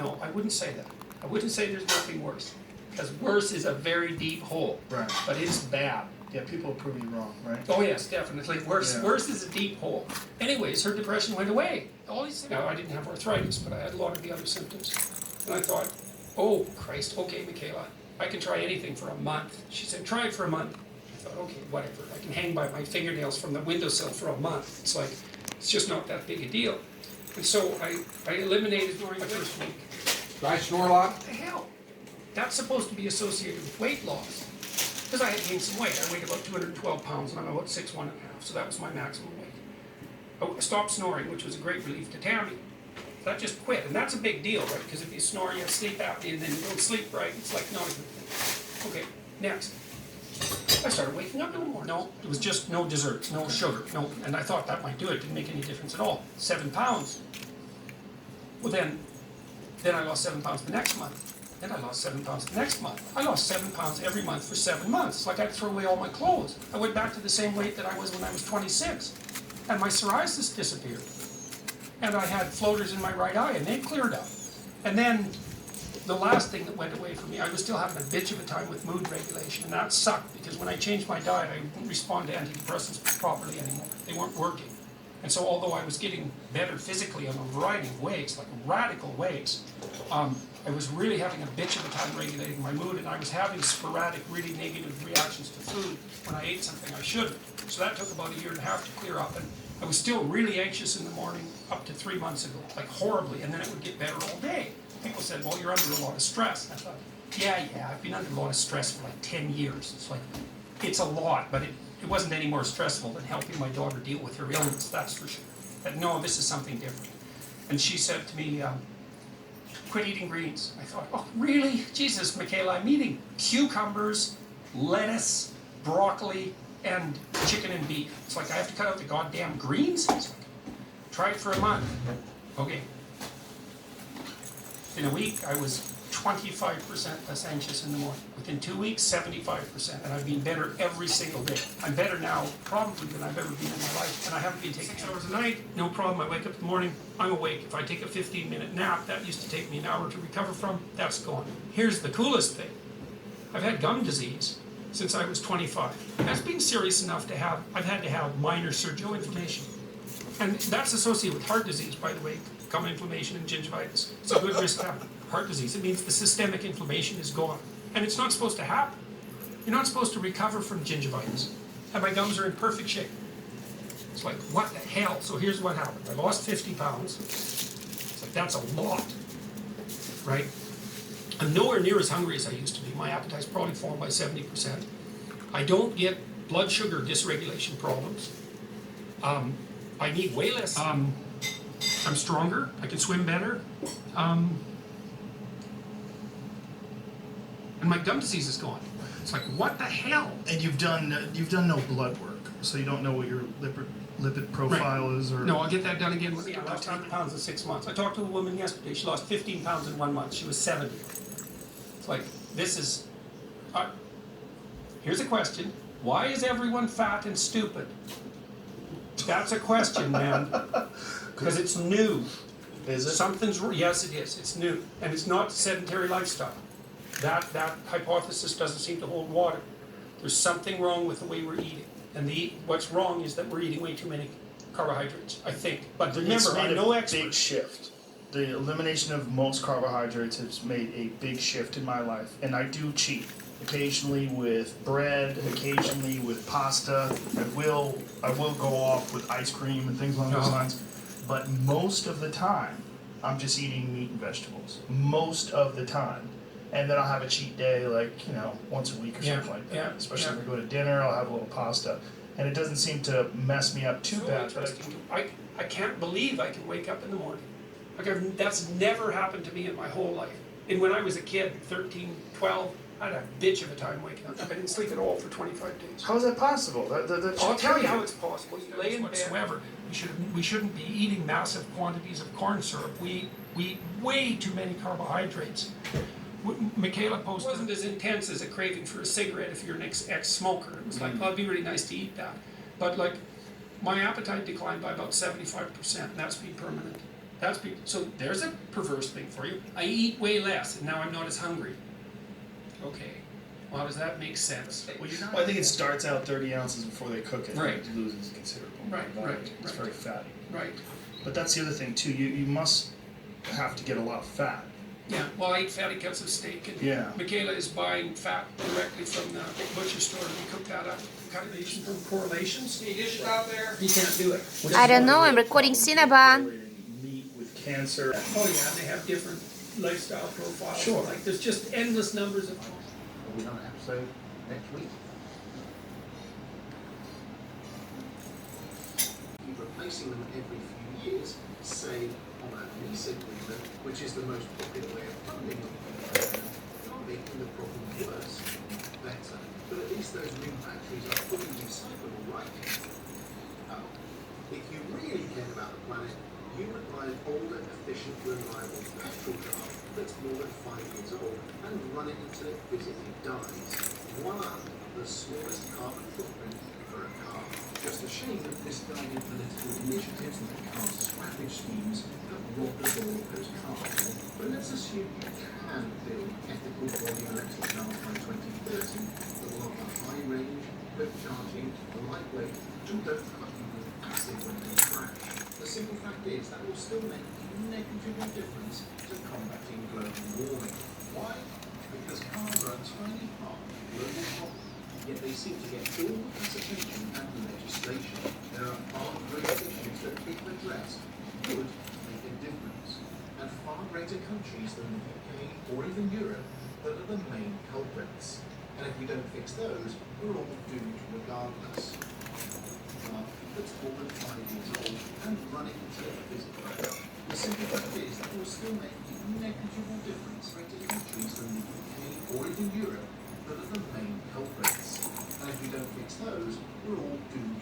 No, I wouldn't say that. I wouldn't say there's nothing worse. Because worse is a very deep hole. Right. But it's bad. Yeah, people prove you wrong, right? Oh yes, definitely. Worse Yeah. worse is a deep hole. Anyways, her depression went away. All these things. Now, I didn't have arthritis, but I had a lot of the other symptoms. And I thought, oh Christ, okay, Michaela, I can try anything for a month. She said, try it for a month. I thought, okay, whatever. I can hang by my fingernails from the windowsill for a month. It's like, it's just not that big a deal. And so I eliminated during my first week. Do I snore a lot? What the hell? That's supposed to be associated with weight loss. Because I had gained some weight. I weighed about 212 pounds and I'm about 6'1.5", so that was my maximum weight. I stopped snoring, which was a great relief to Tammy. So I just quit, and that's a big deal, right? Because if you snore, you have sleep apnea, and then you don't sleep right, it's like not a good thing. Okay, next. I started waking up a little more. No, it was just no desserts, no sugar, no, and I thought that might do it. Didn't make any difference at all. 7 pounds. Well then I lost 7 pounds the next month. Then I lost 7 pounds the next month. I lost 7 pounds every month for 7 months. It's like I'd throw away all my clothes. I went back to the same weight that I was when I was 26. And my psoriasis disappeared. And I had floaters in my right eye, and they cleared up. And then the last thing that went away from me, I was still having a bitch of a time with mood regulation, and that sucked, because when I changed my diet, I didn't respond to antidepressants properly anymore. They weren't working. And so although I was getting better physically in a variety of ways, like radical ways, I was really having a bitch of a time regulating my mood, and I was having sporadic, really negative reactions to food when I ate something I shouldn't. So that took about 1.5 years to clear up, and I was still really anxious in the morning up to 3 months ago, like horribly, and then it would get better all day. People said, well, you're under a lot of stress. I thought, yeah, I've been under a lot of stress for like 10 years. It's like, it's a lot, but it wasn't any more stressful than helping my daughter deal with her illness, that's for sure. But no, this is something different. And she said to me, quit eating greens. I thought, oh, really? Jesus, Michaela, I'm eating cucumbers, lettuce, broccoli, and chicken and beef. It's like I have to cut out the goddamn greens? It's like, try it for a month. Okay. In a week, I was 25% less anxious in the morning. Within 2 weeks, 75%, and I've been better every single day. I'm better now, probably, than I've ever been in my life, and I haven't been taking 6 hours a night, no problem. I wake up in the morning, I'm awake. If I take a 15-minute nap, that used to take me an hour to recover from, that's gone. Here's the coolest thing. I've had gum disease since I was 25. That's been serious enough to have, I've had to have minor surgical inflammation. And that's associated with heart disease, by the way, gum inflammation and gingivitis. It's a good risk to have heart disease. It means the systemic inflammation is gone. And it's not supposed to happen. You're not supposed to recover from gingivitis. And my gums are in perfect shape. It's like, what the hell? So here's what happened. I lost 50 pounds. It's like, that's a lot, right? I'm nowhere near as hungry as I used to be. My appetite's probably fallen by 70%. I don't get blood sugar dysregulation problems. I need way less. I'm stronger. I can swim better. And my gum disease is gone. It's like, what the hell? And you've done no blood work, so you don't know what your lipid profile is, or No, I'll get that done again. I lost 10 pounds in 6 months. I talked to a woman yesterday. She lost 15 pounds in 1 month. She was 70. It's like, this is... here's a question. Why is everyone fat and stupid? That's a question, man. Because it's new. is it? Yes, it is. It's new. And it's not sedentary lifestyle. That hypothesis doesn't seem to hold water. There's something wrong with the way we're eating. And what's wrong is that we're eating way too many carbohydrates, I think. But remember, I'm no expert. Big shift. The elimination of most carbohydrates has made a big shift in my life, and I do cheat occasionally with bread, occasionally with pasta. I will go off with ice cream and things along those lines, but most of the time I'm just eating meat and vegetables. Most of the time. And then I'll have a cheat day, like, once a week or something like that. Yeah, Especially if I go to dinner, I'll have a little pasta. And it doesn't seem to mess me up too So bad. But interesting. I can't believe I can wake up in the morning. Like, that's never happened to me in my whole life. And when I was a kid, 13, 12, I had a bitch of a time waking up. I didn't sleep at all for 25 days. how is that possible? I'll tell you how it's possible. You lay in whatsoever. We shouldn't be eating massive quantities of corn syrup. We eat way too many carbohydrates. Michaela posted wasn't as intense as a craving for a cigarette if you're an ex-smoker. It was like, well, it'd be really nice to eat that. But like, my appetite declined by about 75%, and that's been permanent. So there's a perverse thing for you. I eat way less, and now I'm not as hungry. Okay, well, does that make sense? Well, I think it starts out 30 ounces before they cook it. Right. It loses considerable Right, volume. right, It's right. very fatty. Right. But that's the other thing too. You must have to get a lot of fat. Yeah, well, I eat fatty cuts of steak, and Yeah. Michaela is buying fat directly from the butcher store, and we cook that up. Calculation from correlations. Any dishes out there? You can't do it. I don't know, I'm recording Cinnabon. Meat with cancer. Oh yeah, they have different lifestyle profiles. Sure. Like there's just endless numbers of. Are we on an episode next week? Keep replacing them every few years, say on a lease agreement, which is the most popular way of funding them, can't making the problem worse, better. But at least those new batteries are fully recyclable, right? Oh, if you really cared about the planet, you would buy an older, efficient, reliable petrol car that's more than 5 years old and run it until it physically dies. Voila, the smallest carbon footprint for a car. Just a shame that misguided political initiatives like car scrappage schemes have robbed us all of those cars. But let's assume you can build ethical body electric cars by 2030 that will offer high range, quick charging, lightweight, and don't cut you with acid when they crash. The simple fact is that will still make a negligible difference to combating global warming. Why? Because cars are a tiny part of global problem, yet they seem to get all the press attention and legislation. There are far greater issues that if addressed would make a difference, and far greater countries than the UK or even Europe that are the main culprits. And if we don't fix those, we're all doomed regardless. That's more than 5 years old and running until it physically. The simple fact is that will still make a negligible difference to countries than the UK or even Europe that are the main culprits. And if we don't fix those, we're all doomed